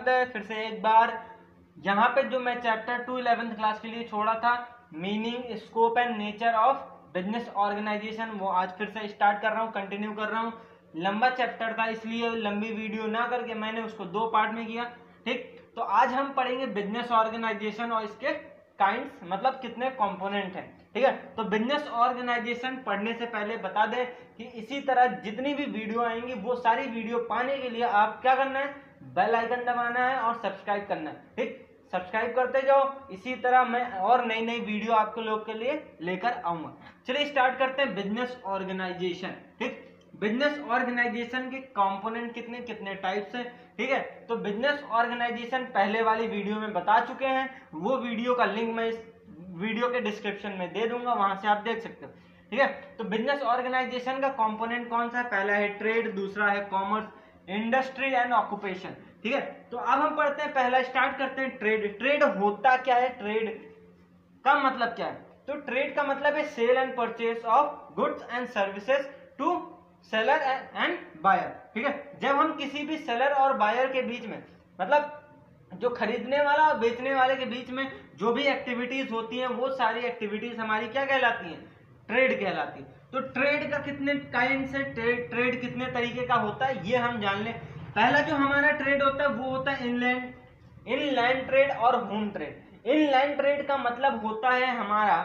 स्वागत है फिर से एक बार। यहाँ पे जो मैं चैप्टर 2 11th क्लास के लिए छोड़ा था, meaning, scope and nature of business organisation, वो आज फिर से स्टार्ट कर रहा हूँ, कंटिन्यू कर रहा हूँ। लंबा चैप्टर था इसलिए लंबी वीडियो ना करके मैंने उसको 2 पार्ट में किया। ठीक, तो आज हम पढ़ेंगे बिजनेस ऑर्गेनाइजेशन और इसके काइंड्स, मतलब कितने कंपोनेंट हैं। ठीक है, तो बिजनेस ऑर्गेनाइजेशन पढ़ने से पहले बता दें कि इसी तरह जितनी भी वीडियो आएंगी वो सारी वीडियो पाने के लिए आप क्या करना है, बेल आइकन दबाना है और सब्सक्राइब करना है। ठीक, सब्सक्राइब करते जाओ, इसी तरह मैं और नई नई वीडियो आपके लोग के लिए लेकर आऊंगा। चलिए स्टार्ट करते हैं बिजनेस ऑर्गेनाइजेशन। ठीक, बिजनेस ऑर्गेनाइजेशन के कंपोनेंट कितने कितने टाइप्स हैं। ठीक है, तो बिजनेस ऑर्गेनाइजेशन पहले वाली वीडियो में बता चुके हैं, वो वीडियो का लिंक मैं इस वीडियो के डिस्क्रिप्शन में दे दूंगा, वहां से आप देख सकते हो। ठीक है, तो बिजनेस ऑर्गेनाइजेशन का कंपोनेंट कौन सा है? पहला है ट्रेड, दूसरा है कॉमर्स, इंडस्ट्री एंड ऑक्यूपेशन। ठीक है, तो अब हम पढ़ते हैं, पहला स्टार्ट करते हैं ट्रेड। ट्रेड होता क्या है, ट्रेड का मतलब क्या है? तो ट्रेड का मतलब है sale and purchase of goods and services to seller and buyer. ठीक है, जब हम किसी भी सेलर और बायर के बीच में, मतलब जो खरीदने वाला और बेचने वाले के बीच में जो भी एक्टिविटीज होती हैं, वो सारी एक्टिविटीज हमारी क्या कहलाती हैं? ट्रेड कहलाती है। तो ट्रेड का कितने काइंड से, ट्रेड कितने तरीके का होता है ये हम जान लें। पहला जो हमारा ट्रेड होता है वो होता है इनलैंड ट्रेड और होम ट्रेड। इनलैंड ट्रेड का मतलब होता है हमारा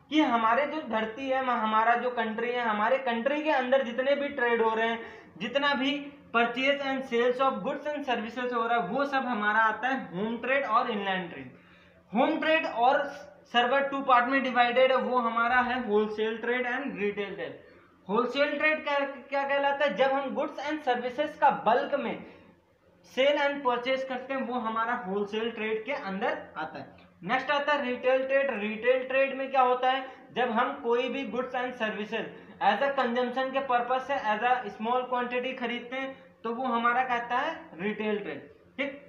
कि हमारे जो धरती है, हमारा जो कंट्री है, हमारे कंट्री के अंदर जितने भी ट्रेड हो रहे हैं, जितना भी purchase and sales of goods and services हो रहा है, वो सब हमारा आता है होम ट्रेड और इनलैंड ट्रेड। होम ट्रेड और सर्वर 2 पार्ट में डिवाइडेड है, वो हमारा है wholesale trade and retail trade. Wholesale trade क्या कहलाता है? जब हम गुड्स एंड सर्विसेज का बल्क में सेल एंड परचेज करते हैं, वो हमारा होलसेल ट्रेड के अंदर आता है। नेक्स्ट आता है रिटेल ट्रेड। रिटेल ट्रेड में क्या होता है? जब हम कोई भी goods and services as a consumption के पर्पज से एज अ स्मॉल क्वांटिटी खरीदते हैं, तो वो हमारा कहता है रिटेल ट्रेड। ठीक,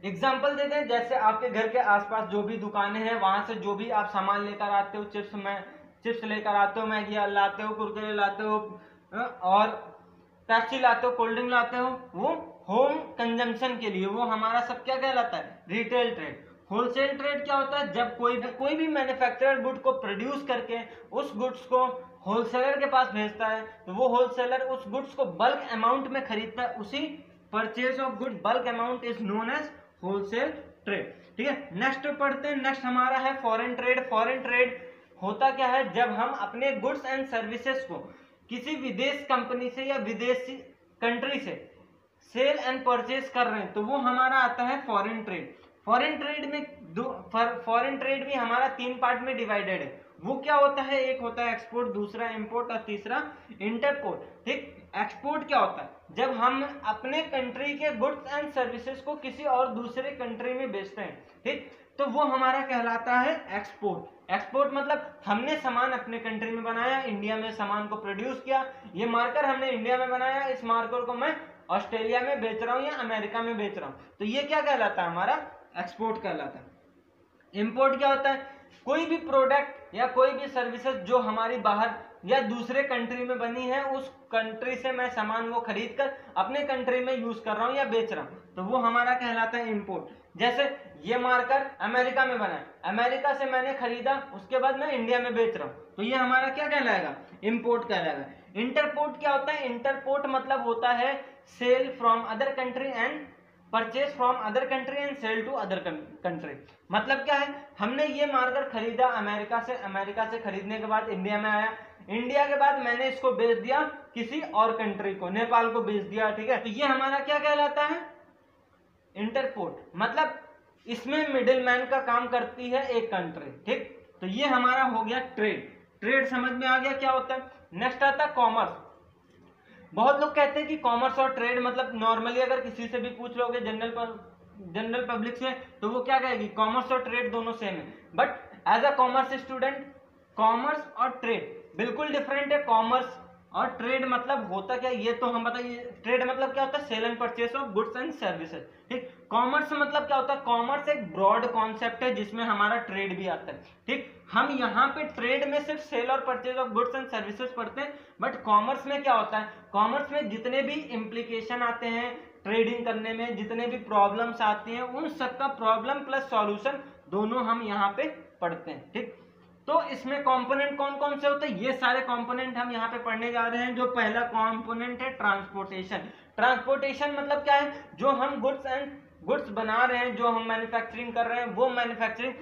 एग्जाम्पल देते हैं, जैसे आपके घर के आसपास जो भी दुकानें हैं, वहां से जो भी आप सामान लेकर आते हो, चिप्स लेकर आते हो, मैगी लाते हो, कुरकुरे लाते हो और पेप्सी लाते हो, कोल्ड ड्रिंक लाते हो, वो होम कंजम्पशन के लिए, वो हमारा सब क्या कहलाता है? Retail trade. होलसेल ट्रेड क्या होता है? जब कोई भी मैन्युफैक्चरर गुड को प्रोड्यूस करके उस गुड्स को होलसेलर के पास भेजता है, तो वो होलसेलर उस गुड्स को बल्क अमाउंट में खरीदता है, उसी purchase of good bulk amount is known as wholesale trade. ठीक है, नेक्स्ट पढ़ते हैं। नेक्स्ट हमारा है फॉरेन ट्रेड। फॉरेन ट्रेड होता क्या है? जब हम अपने गुड्स एंड सर्विसेज को किसी विदेश कंपनी से या विदेशी कंट्री से सेल एंड परचेज कर रहे हैं, तो वो हमारा आता है फॉरेन ट्रेड। फॉरेन ट्रेड भी हमारा 3 पार्ट में डिवाइडेड है। वो क्या होता है? एक होता है एक्सपोर्ट, दूसरा इंपोर्ट और तीसरा इंटरपोर्ट। ठीक, एक्सपोर्ट क्या होता है? जब हम अपने कंट्री के गुड्स एंड सर्विसेज को किसी और दूसरे कंट्री में बेचते हैं, ठीक, तो वो हमारा कहलाता है एक्सपोर्ट। एक्सपोर्ट मतलब हमने सामान अपने कंट्री में बनाया, इंडिया में सामान को प्रोड्यूस किया, ये मार्कर हमने इंडिया में बनाया, इस मार्कर को मैं ऑस्ट्रेलिया में बेच रहा हूं या अमेरिका में बेच रहा हूं, तो ये क्या कहलाता है? हमारा एक्सपोर्ट कहलाता है। इंपोर्ट क्या होता है? कोई भी प्रोडक्ट या कोई भी सर्विसेज जो हमारी बाहर या दूसरे कंट्री में बनी है, उस कंट्री से मैं सामान वो खरीद कर अपने कंट्री में यूज कर रहा हूं या बेच रहा हूं, तो वो हमारा कहलाता है इंपोर्ट। जैसे ये मार्कर अमेरिका में बना है, अमेरिका से मैंने खरीदा, उसके बाद मैं इंडिया में बेच रहा हूं, तो ये हमारा क्या कहलाएगा? इंपोर्ट कहलाएगा। इंटरपोर्ट क्या होता है? इंटरपोर्ट मतलब होता है sale from other country and purchase from other country and sale to other country. मतलब क्या है? हमने ये मार्कर खरीदा अमेरिका से, अमेरिका से खरीदने के बाद इंडिया में आया, इंडिया के बाद मैंने इसको बेच दिया किसी और कंट्री को, नेपाल को बेच दिया। ठीक है, तो ये हमारा क्या कहलाता है? इंटरपोर्ट। मतलब इसमें मिडिलमैन का काम करती है एक कंट्री। ठीक, तो ये हमारा हो गया ट्रेड। ट्रेड समझ में आ गया क्या होता है। नेक्स्ट आता है कॉमर्स। बहुत लोग कहते हैं कि कॉमर्स और ट्रेड मतलब, नॉर्मली अगर किसी से भी पूछ लोगे जनरल पब्लिक से, तो वो क्या कहेगी? कॉमर्स और ट्रेड दोनों सेम है। But as a commerce student, commerce और ट्रेड बिल्कुल डिफरेंट है। कॉमर्स और ट्रेड मतलब होता क्या, ये तो हम बताइए। ट्रेड मतलब क्या होता है? Sale and purchase of goods and services. ठीक, कॉमर्स मतलब क्या होता है? कॉमर्स एक ब्रॉड कॉन्सेप्ट है जिसमें हमारा ट्रेड भी आता है। ठीक, हम यहाँ पे ट्रेड में सिर्फ सेल और purchase of goods and services पढ़ते हैं, बट कॉमर्स में क्या होता है? कॉमर्स में जितने भी इम्प्लीकेशन आते हैं, ट्रेडिंग करने में जितने भी प्रॉब्लम्स आती हैं उन सबका प्रॉब्लम प्लस सॉल्यूशन दोनों हम यहाँ पे पढ़ते हैं। ठीक, तो इसमें कंपोनेंट कौन कौन से होते हैं, ये सारे कंपोनेंट हम यहाँ पे पढ़ने जा रहे हैं। जो पहला कंपोनेंट है ट्रांसपोर्टेशन। ट्रांसपोर्टेशन मतलब क्या है, जो हम गुड्स बना रहे हैं, जो हम मैन्युफैक्चरिंग कर रहे हैं, वो मैन्युफैक्चरिंग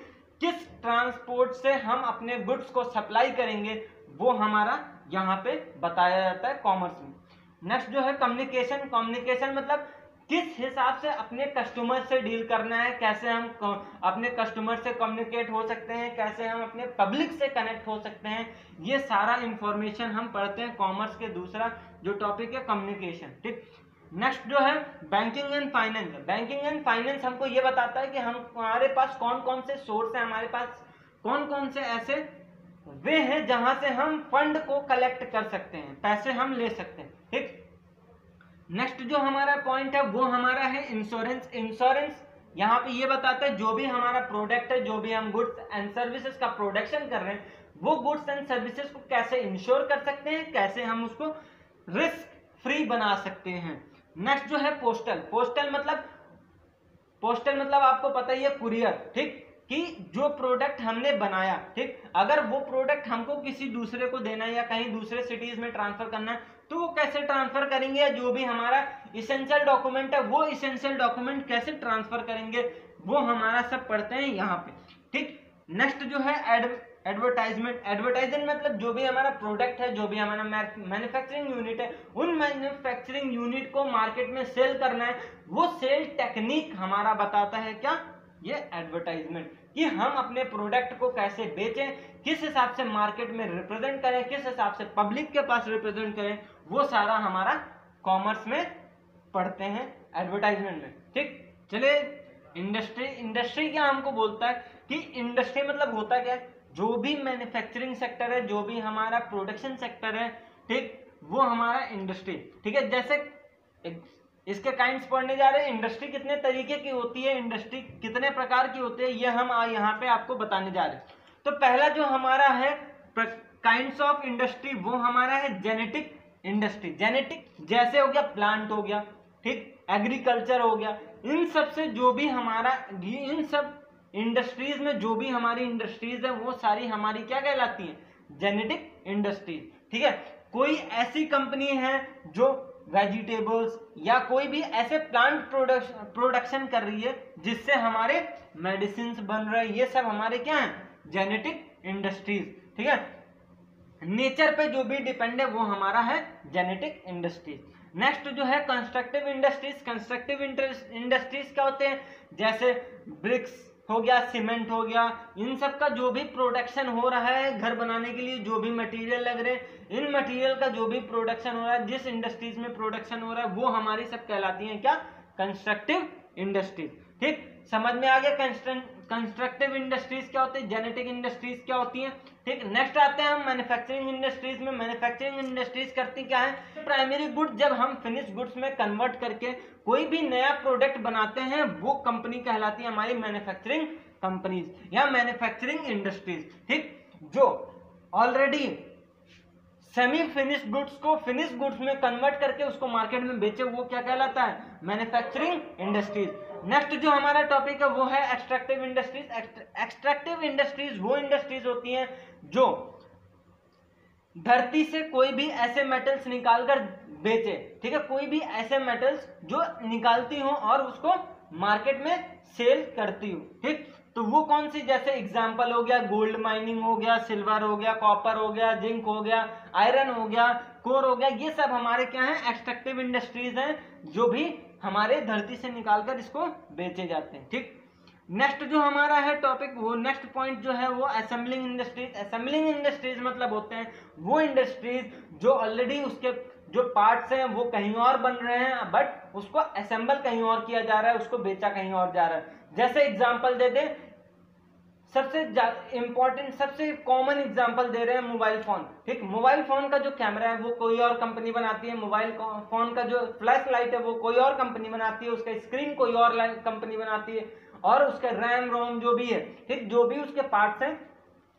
किस ट्रांसपोर्ट से हम अपने गुड्स को सप्लाई करेंगे वो हमारा यहाँ पे बताया जाता है कॉमर्स में। नेक्स्ट जो है कम्युनिकेशन। कम्युनिकेशन मतलब किस हिसाब से अपने कस्टमर से डील करना है, कैसे हम अपने कस्टमर से कम्युनिकेट हो सकते हैं, कैसे हम अपने पब्लिक से कनेक्ट हो सकते हैं, ये सारा इंफॉर्मेशन हम पढ़ते हैं कॉमर्स के दूसरा जो टॉपिक है कम्युनिकेशन। ठीक, नेक्स्ट जो है banking and finance. Banking and finance हमको ये बताता है कि हमारे पास कौन कौन से सोर्स है, हमारे पास कौन कौन से ऐसे वे हैं जहां से हम फंड को कलेक्ट कर सकते हैं, पैसे हम ले सकते हैं। ठीक, नेक्स्ट जो हमारा पॉइंट है वो हमारा है इंश्योरेंस। इंश्योरेंस यहाँ पे ये बताता है जो भी हमारा प्रोडक्ट है, जो भी हम गुड्स एंड सर्विसेज का प्रोडक्शन कर रहे हैं, वो गुड्स एंड सर्विसेज को कैसे इंश्योर कर सकते हैं, कैसे हम उसको रिस्क फ्री बना सकते हैं। नेक्स्ट जो है पोस्टल। पोस्टल मतलब आपको पता ही है कुरियर। ठीक, कि जो प्रोडक्ट हमने बनाया, ठीक, अगर वो प्रोडक्ट हमको किसी दूसरे को देना है या कहीं दूसरे सिटीज में ट्रांसफर करना है तो वो कैसे ट्रांसफर करेंगे, जो भी हमारा इसेंशियल डॉक्यूमेंट है वो इसेंशियल डॉक्यूमेंट कैसे ट्रांसफर करेंगे, वो हमारा सब पढ़ते हैं यहाँ पे। ठीक, नेक्स्ट जो है एडवर्टाइजमेंट। एडवर्टाइजमेंट मतलब जो भी हमारा प्रोडक्ट है, जो भी हमारा मैन्युफैक्चरिंग यूनिट है, उन मैन्युफैक्चरिंग यूनिट को मार्केट में सेल करना है, वो सेल टेक्निक हमारा बताता है क्या, ये एडवर्टाइजमेंट, कि हम अपने प्रोडक्ट को कैसे बेचें, किस हिसाब से मार्केट में रिप्रेजेंट करें, किस हिसाब से पब्लिक के पास रिप्रेजेंट करें, वो सारा हमारा कॉमर्स में पढ़ते हैं एडवर्टाइजमेंट में। ठीक, चलिए इंडस्ट्री। इंडस्ट्री क्या हमको बोलता है कि इंडस्ट्री मतलब होता क्या है, जो भी मैन्युफैक्चरिंग सेक्टर है, जो भी हमारा प्रोडक्शन सेक्टर है, ठीक, वो हमारा इंडस्ट्री। ठीक है, जैसे इसके काइंड्स पढ़ने जा रहे हैं, इंडस्ट्री कितने तरीके की होती है, इंडस्ट्री कितने प्रकार की होती है, ये हम यहाँ पे आपको बताने जा रहे हैं। तो पहला जो हमारा है काइंड्स ऑफ इंडस्ट्री, वो हमारा है जेनेटिक इंडस्ट्री। जेनेटिक जैसे हो गया प्लांट हो गया, ठीक, एग्रीकल्चर हो गया, इन सब से जो भी हमारा, इन सब इंडस्ट्रीज में जो भी हमारी इंडस्ट्रीज है वो सारी हमारी क्या कहलाती है, जेनेटिक इंडस्ट्रीज। ठीक है, कोई ऐसी कंपनी है जो वेजिटेबल्स या कोई भी ऐसे प्लांट प्रोडक्शन कर रही है जिससे हमारे मेडिसिन बन रहे हैं, ये सब हमारे क्या है, जेनेटिक इंडस्ट्रीज। ठीक है, नेचर पे जो भी डिपेंड है वो हमारा है जेनेटिक इंडस्ट्रीज। नेक्स्ट जो है कंस्ट्रक्टिव इंडस्ट्रीज। कंस्ट्रक्टिव इंडस्ट्रीज क्या होते हैं, जैसे ब्रिक्स हो गया, सीमेंट हो गया, इन सब का जो भी प्रोडक्शन हो रहा है घर बनाने के लिए, जो भी मटेरियल लग रहे हैं, इन मटेरियल का जो भी प्रोडक्शन हो रहा है, जिस इंडस्ट्रीज में प्रोडक्शन हो रहा है, वो हमारी सब कहलाती हैं क्या, कंस्ट्रक्टिव इंडस्ट्रीज। ठीक, समझ में आ गया कंस्ट्रक्टिव इंडस्ट्रीज क्या होती है, जेनेटिक इंडस्ट्रीज क्या होती है। ठीक, नेक्स्ट आते हैं हम मैन्युफैक्चरिंग इंडस्ट्रीज में। मैन्युफैक्चरिंग इंडस्ट्रीज करती क्या है, प्राइमरी गुड जब हम फिनिश गुड्स में कन्वर्ट करके कोई भी नया प्रोडक्ट बनाते हैं, वो कंपनी कहलाती है हमारी मैन्युफैक्चरिंग कंपनीज या मैन्युफैक्चरिंग इंडस्ट्रीज। ठीक, जो ऑलरेडी सेमी फिनिश गुड्स को फिनिश गुड्स में कन्वर्ट करके उसको मार्केट में बेचे, वो क्या कहलाता है, मैन्युफैक्चरिंग इंडस्ट्रीज। नेक्स्ट जो हमारा टॉपिक है वो है एक्सट्रैक्टिव इंडस्ट्रीज। एक्सट्रैक्टिव इंडस्ट्रीज वो इंडस्ट्रीज होती हैं जो धरती से कोई भी ऐसे मेटल्स निकालकर बेचे। ठीक है, कोई भी ऐसे मेटल्स जो निकालती हो और उसको मार्केट में सेल करती हो। ठीक, तो वो कौन सी, जैसे एग्जांपल हो गया गोल्ड माइनिंग हो गया, सिल्वर हो गया, कॉपर हो गया, जिंक हो गया, आयरन हो गया, कोर हो गया, ये सब हमारे क्या है, एक्सट्रैक्टिव इंडस्ट्रीज हैं जो भी हमारे धरती से निकालकर इसको बेचे जाते हैं। ठीक, नेक्स्ट जो हमारा है टॉपिक, वो नेक्स्ट पॉइंट जो है वो असेंबलिंग इंडस्ट्रीज। असेंबलिंग इंडस्ट्रीज मतलब होते हैं वो इंडस्ट्रीज जो ऑलरेडी उसके जो पार्ट्स हैं वो कहीं और बन रहे हैं, बट उसको असेंबल कहीं और किया जा रहा है, उसको बेचा कहीं और जा रहा है। जैसे एग्जांपल दे दें, सबसे इंपॉर्टेंट सबसे कॉमन एग्जांपल दे रहे हैं मोबाइल फोन। ठीक, मोबाइल फोन का जो कैमरा है वो कोई और कंपनी बनाती है, मोबाइल फोन का जो फ्लैश लाइट है वो कोई और कंपनी बनाती है, उसका स्क्रीन कोई और कंपनी बनाती है, और उसका रैम रोम जो भी है, ठीक, जो भी उसके पार्ट्स हैं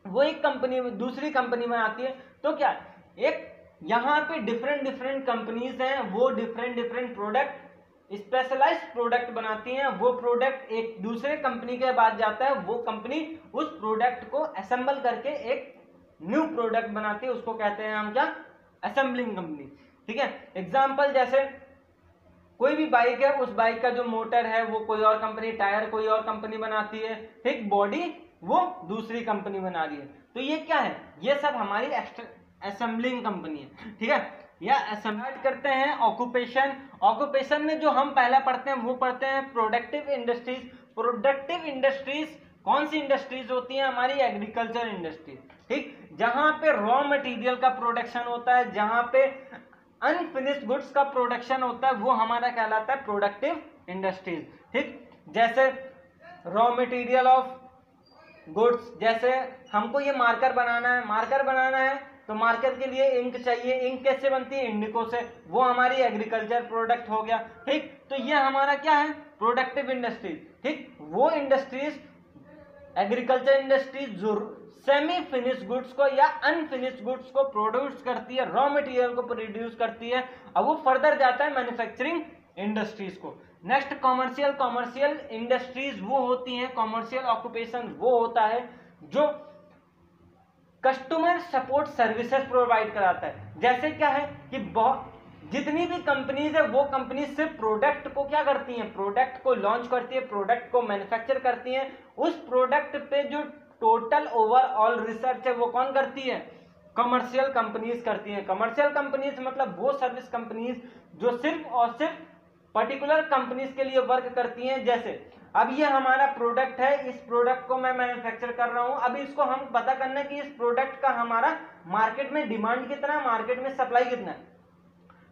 वो एक कंपनी दूसरी कंपनी बनाती है। तो क्या एक यहाँ पे डिफरेंट कंपनीज हैं, वो डिफरेंट प्रोडक्ट स्पेशलाइज्ड प्रोडक्ट बनाती हैं, वो प्रोडक्ट एक दूसरे कंपनी के पास जाता है, वो कंपनी उस प्रोडक्ट को असेंबल करके एक न्यू प्रोडक्ट बनाती है, उसको कहते हैं हम क्या, असेंबलिंग कंपनी। ठीक है, एग्जांपल जैसे कोई भी बाइक है, उस बाइक का जो मोटर है वो कोई और कंपनी, टायर कोई और कंपनी बनाती है, ठीक, बॉडी वो दूसरी कंपनी बना रही है। तो ये क्या है, ये सब हमारी असेंबलिंग कंपनी है। ठीक है, या असेंबल करते हैं ऑक्यूपेशन। ऑक्यूपेशन में जो हम पहला पढ़ते हैं वो पढ़ते हैं प्रोडक्टिव इंडस्ट्रीज। प्रोडक्टिव इंडस्ट्रीज कौन सी इंडस्ट्रीज होती है, हमारी एग्रीकल्चर इंडस्ट्रीज, ठीक, जहां पे रॉ मटेरियल का प्रोडक्शन होता है, जहां पे अनफिनिश्ड गुड्स का प्रोडक्शन होता है, वो हमारा कहलाता है प्रोडक्टिव इंडस्ट्रीज। ठीक, जैसे रॉ मटेरियल ऑफ गुड्स, जैसे हमको ये मार्कर बनाना है, मार्कर बनाना है तो मार्कर के लिए इंक चाहिए, इंक कैसे बनती है, इंडिको से, वो हमारी एग्रीकल्चर प्रोडक्ट हो गया। ठीक, तो ये हमारा क्या है, प्रोडक्टिव इंडस्ट्रीज। ठीक, वो इंडस्ट्रीज, एग्रीकल्चर इंडस्ट्रीज जो सेमी फिनिश गुड्स को या अनफिनिश्ड गुड्स को प्रोड्यूस करती है, रॉ मटेरियल को प्रोड्यूस करती है, अब वो फर्दर जाता है मैन्युफैक्चरिंग इंडस्ट्रीज को। Next commercial. कॉमर्शियल इंडस्ट्रीज वो होती हैं, कॉमर्शियल ऑक्यूपेशन वो होता है जो कस्टमर सपोर्ट सर्विसेज प्रोवाइड कराता है। जैसे क्या है कि बहुत जितनी भी कंपनीज है वो कंपनी सिर्फ प्रोडक्ट को क्या करती हैं, प्रोडक्ट को लॉन्च करती है, प्रोडक्ट को मैन्युफैक्चर करती हैं, उस प्रोडक्ट पे जो टोटल ओवरऑल रिसर्च है वो कौन करती है, कमर्शियल कंपनीज करती हैं। कमर्शियल कंपनीज मतलब वो सर्विस कंपनीज जो सिर्फ और सिर्फ पर्टिकुलर कंपनीज के लिए वर्क करती हैं। जैसे अब ये हमारा प्रोडक्ट है, इस प्रोडक्ट को मैं मैन्युफैक्चर कर रहा हूं, अब इसको हम पता करना है कि इस प्रोडक्ट का हमारा मार्केट में डिमांड कितना है, मार्केट में सप्लाई कितना है,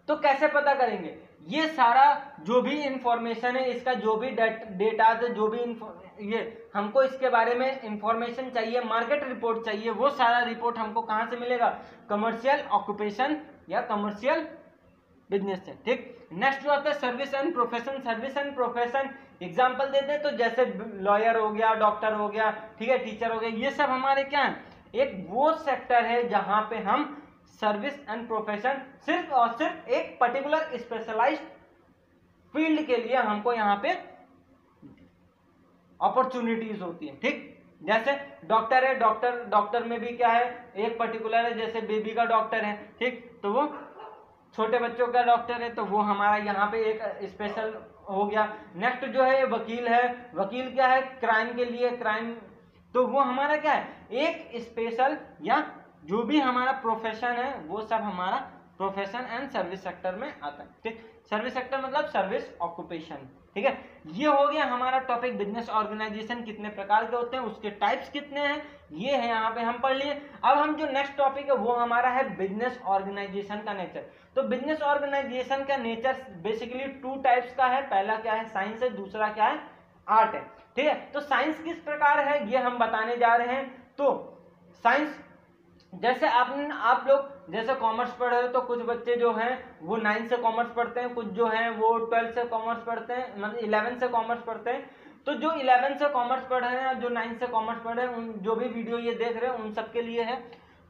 तो कैसे पता करेंगे, ये सारा जो भी इंफॉर्मेशन है, इसका जो भी डेटा है, जो भी ये हमको इसके बारे में इंफॉर्मेशन चाहिए, मार्केट रिपोर्ट चाहिए, वो सारा रिपोर्ट हमको कहां से मिलेगा, कमर्शियल ऑक्यूपेशन या कमर्शियल बिजनेस से। ठीक, नेक्स्ट जो आता है service and profession. Service and profession example देते हैं तो जैसे लॉयर हो गया, डॉक्टर हो गया, ठीक है, टीचर हो गया, ये सब हमारे क्या है, एक वो सेक्टर है जहां पे हम सर्विस एंड प्रोफेशन सिर्फ और सिर्फ एक पर्टिकुलर स्पेशलाइज्ड फील्ड के लिए हमको यहाँ पे अपॉर्चुनिटीज होती है। ठीक, जैसे डॉक्टर है, डॉक्टर में भी क्या है, एक पर्टिकुलर है, जैसे बेबी का डॉक्टर है, ठीक, तो वो छोटे बच्चों का डॉक्टर है, तो वो हमारा यहाँ पे एक स्पेशल हो गया। नेक्स्ट जो है वकील है, वकील क्या है, क्राइम के लिए, क्राइम, तो वो हमारा क्या है, एक स्पेशल या जो भी हमारा प्रोफेशन है वो सब हमारा प्रोफेशन एंड सर्विस सेक्टर में आता है। ठीक, सर्विस सेक्टर मतलब सर्विस ऑक्यूपेशन। ठीक है, ये हो गया हमारा टॉपिक बिजनेस ऑर्गेनाइजेशन कितने प्रकार के होते हैं, उसके टाइप्स कितने हैं, ये है यहाँ पे हम पढ़ लिए। अब हम जो नेक्स्ट टॉपिक है वो हमारा है बिजनेस ऑर्गेनाइजेशन का नेचर। तो बिजनेस ऑर्गेनाइजेशन का नेचर बेसिकली टू टाइप्स का है, पहला क्या है, साइंस है, दूसरा क्या है, आर्ट है। ठीक है, तो साइंस किस प्रकार है ये हम बताने जा रहे हैं। तो साइंस जैसे आप लोग जैसे कॉमर्स पढ़ रहे हो तो कुछ बच्चे जो हैं वो 9 से कॉमर्स पढ़ते हैं, कुछ जो हैं वो 12 से कॉमर्स पढ़ते हैं, मतलब 11 से कॉमर्स पढ़ते हैं। तो जो 11 से कॉमर्स पढ़ रहे हैं, जो 9 से कॉमर्स पढ़ रहे हैं, उन जो भी वीडियो ये देख रहे हैं उन सबके लिए है।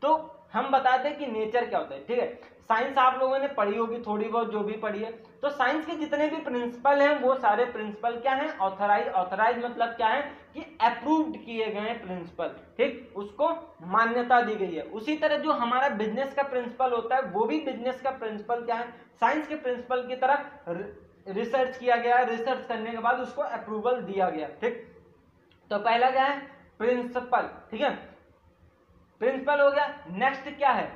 तो हम बताते हैं कि नेचर क्या होता है। ठीक है, साइंस आप लोगों ने पढ़ी होगी थोड़ी बहुत, जो भी पढ़ी है। तो साइंस के जितने भी प्रिंसिपल हैं वो सारे प्रिंसिपल क्या हैं, ऑथराइज। ऑथराइज मतलब क्या है कि अप्रूव्ड किए गए प्रिंसिपल, ठीक, उसको मान्यता दी गई है। उसी तरह जो हमारा बिजनेस का प्रिंसिपल होता है वो भी बिजनेस का प्रिंसिपल क्या है, साइंस के प्रिंसिपल की तरह रिसर्च किया गया, रिसर्च करने के बाद उसको अप्रूवल दिया गया। ठीक, तो पहला क्या है, प्रिंसिपल। ठीक है, प्रिंसिपल हो गया। नेक्स्ट क्या है,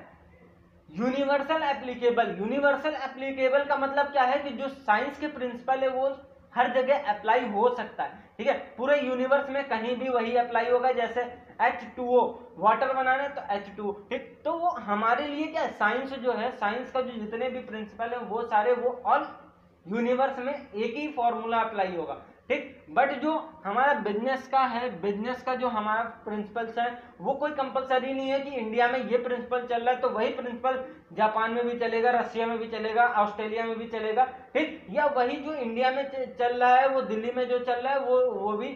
यूनिवर्सल एप्लीकेबल। यूनिवर्सल एप्लीकेबल का मतलब क्या है कि जो साइंस के प्रिंसिपल है वो हर जगह अप्लाई हो सकता है। ठीक है, पूरे यूनिवर्स में कहीं भी वही अप्लाई होगा। जैसे H2O, वाटर बनाना है तो H2O। ठीक, तो वो हमारे लिए क्या है, साइंस जो है, साइंस का जो जितने भी प्रिंसिपल है वो सारे वो ऑल यूनिवर्स में एक ही फॉर्मूला अप्लाई होगा। ठीक, बट जो हमारा बिजनेस का है, बिजनेस का जो हमारा प्रिंसिपल्स है वो कोई कंपलसरी नहीं है कि इंडिया में ये प्रिंसिपल चल रहा है तो वही प्रिंसिपल जापान में भी चलेगा, रशिया में भी चलेगा, ऑस्ट्रेलिया में भी चलेगा। ठीक, या वही जो इंडिया में चल रहा है, वो दिल्ली में जो चल रहा है वो भी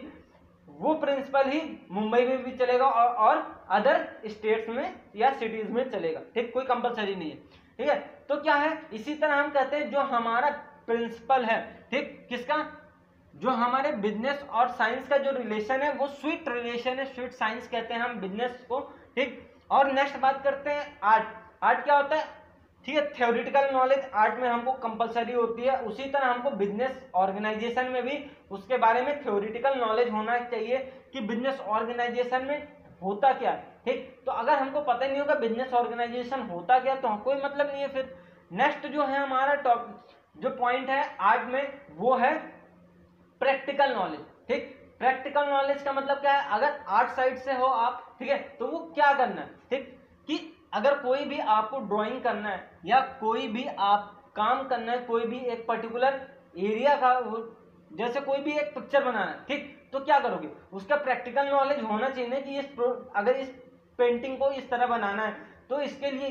वो प्रिंसिपल ही मुंबई में भी चलेगा और अदर स्टेट्स में या सिटीज में चलेगा। ठीक, कोई कंपलसरी नहीं है। ठीक है, तो क्या है, इसी तरह हम कहते हैं जो हमारा प्रिंसिपल है, ठीक, किसका, जो हमारे बिजनेस और साइंस का जो रिलेशन है वो स्वीट रिलेशन है, स्वीट साइंस कहते हैं हम बिजनेस को, ठीक। और नेक्स्ट बात करते हैं आर्ट। आर्ट क्या होता है, ठीक है, थ्योरेटिकल नॉलेज आर्ट में हमको कंपलसरी होती है, उसी तरह हमको बिजनेस ऑर्गेनाइजेशन में भी उसके बारे में थ्योरेटिकल नॉलेज होना चाहिए कि बिजनेस ऑर्गेनाइजेशन में होता क्या है, ठीक। तो अगर हमको पता नहीं होगा बिजनेस ऑर्गेनाइजेशन होता क्या तो कोई मतलब नहीं है फिर। नेक्स्ट जो है हमारा टॉपिक जो पॉइंट है आर्ट में वो है प्रैक्टिकल नॉलेज, ठीक। प्रैक्टिकल नॉलेज का मतलब क्या है, अगर आर्ट साइड से हो आप, ठीक है, तो वो क्या करना है, ठीक, कि अगर कोई भी आपको ड्राइंग करना है या कोई भी आप काम करना है, कोई भी एक पर्टिकुलर एरिया का, जैसे कोई भी एक पिक्चर बनाना है, ठीक, तो क्या करोगे, उसका प्रैक्टिकल नॉलेज होना चाहिए कि अगर इस पेंटिंग को इस तरह बनाना है तो इसके लिए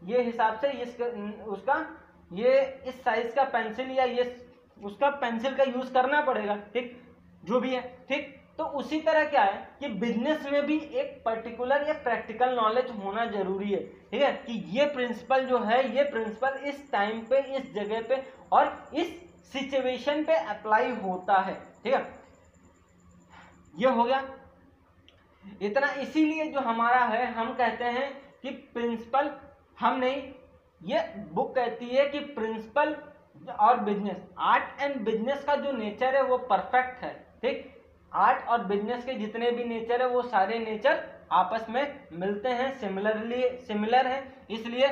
ये हिसाब से उसका ये इस साइज का पेंसिल या ये उसका पेंसिल का यूज करना पड़ेगा, ठीक, जो भी है, ठीक। तो उसी तरह क्या है कि बिजनेस में भी एक पर्टिकुलर या प्रैक्टिकल नॉलेज होना जरूरी है, ठीक है, कि ये प्रिंसिपल जो है ये प्रिंसिपल इस टाइम पे, इस जगह पे और इस सिचुएशन पे अप्लाई होता है, ठीक है। ये हो गया इतना, इसीलिए जो हमारा है हम कहते हैं कि प्रिंसिपल, हम नहीं, ये बुक कहती है कि प्रिंसिपल और बिजनेस, आर्ट एंड बिजनेस का जो नेचर है वो परफेक्ट है, ठीक। आर्ट और बिजनेस के जितने भी नेचर है वो सारे नेचर आपस में मिलते हैं, सिमिलर है, इसलिए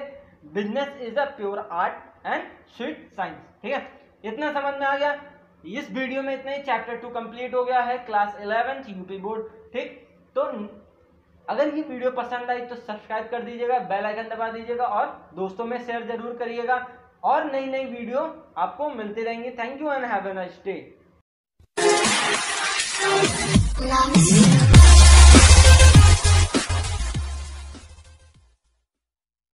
business is a pure art and sweet science, ठीक है। इतना समझ में आ गया। इस वीडियो में इतना ही, चैप्टर 2 कंप्लीट हो गया है, क्लास 11 यूपी बोर्ड, ठीक। तो अगर ये वीडियो पसंद आई तो सब्सक्राइब कर दीजिएगा, बेल आइकन दबा दीजिएगा और दोस्तों में शेयर जरूर करिएगा, और नई नई वीडियो आपको मिलती रहेंगी। Thank you and have a nice day.